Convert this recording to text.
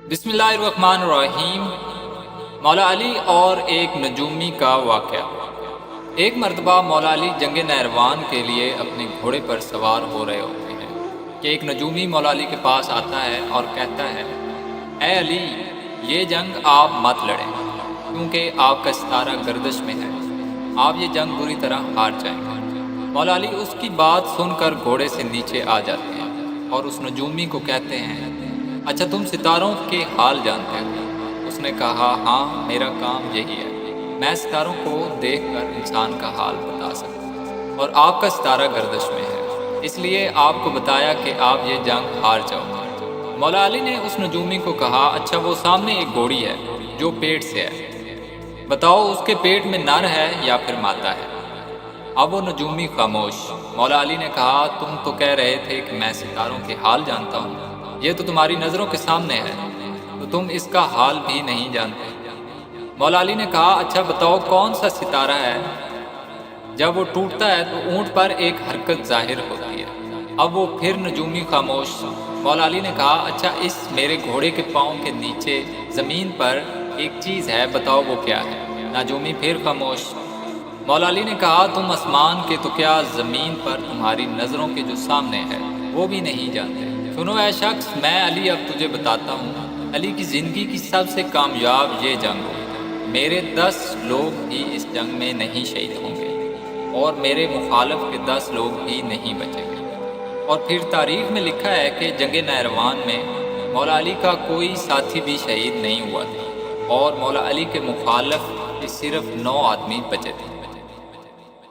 بسم اللہ الرحمن الرحیم۔ مولا علی اور ایک نجومی کا واقعہ۔ ایک مرتبہ مولا علی جنگ نہروان کے لیے اپنے گھوڑے پر سوار ہو رہے ہوتے ہیں کہ ایک نجومی مولا علی کے پاس آتا ہے اور کہتا ہے، اے علی، یہ جنگ آپ مت لڑیں کیونکہ آپ کا ستارہ گردش میں ہے، آپ یہ جنگ بری طرح ہار جائیں گے۔ مولا علی اس کی بات سن کر گھوڑے سے نیچے آ جاتے ہیں اور اس نجومی کو کہتے ہیں، اچھا تم ستاروں کے حال جانتے ہو؟ اس نے کہا، ہاں میرا کام یہی ہے، میں ستاروں کو دیکھ کر انسان کا حال بتا سکتا ہوں، اور آپ کا ستارہ گردش میں ہے، اس لیے آپ کو بتایا کہ آپ یہ جنگ ہار جاؤ گے۔ مولا علی نے اس نجومی کو کہا، اچھا وہ سامنے ایک گھوڑی ہے جو پیٹ سے ہے، بتاؤ اس کے پیٹ میں نر ہے یا پھر مادہ ہے؟ اب وہ نجومی خاموش۔ مولا علی نے کہا، تم تو کہہ رہے تھے کہ میں ستاروں کے حال جانتا ہوں، یہ تو تمہاری نظروں کے سامنے ہے، تو تم اس کا حال بھی نہیں جانتے۔ مولا علی نے کہا، اچھا بتاؤ کون سا ستارہ ہے جب وہ ٹوٹتا ہے تو اونٹ پر ایک حرکت ظاہر ہوتی ہے؟ اب وہ پھر نجومی خاموش۔ مولا علی نے کہا، اچھا اس میرے گھوڑے کے پاؤں کے نیچے زمین پر ایک چیز ہے، بتاؤ وہ کیا ہے؟ نجومی پھر خاموش۔ مولا علی نے کہا، تم آسمان کے تو کیا زمین پر تمہاری نظروں کے جو سامنے ہے وہ بھی نہیں جانتے۔ سنو اے شخص، میں علی اب تجھے بتاتا ہوں، علی کی زندگی کی سب سے کامیاب یہ جنگ ہوئی، میرے 10 لوگ بھی اس جنگ میں نہیں شہید ہوں گے اور میرے مخالف کے 10 لوگ بھی نہیں بچیں گے۔ اور پھر تاریخ میں لکھا ہے کہ جنگ نہروان میں مولا علی کا کوئی ساتھی بھی شہید نہیں ہوا تھا اور مولا علی کے مخالف صرف 9 آدمی بچے تھے۔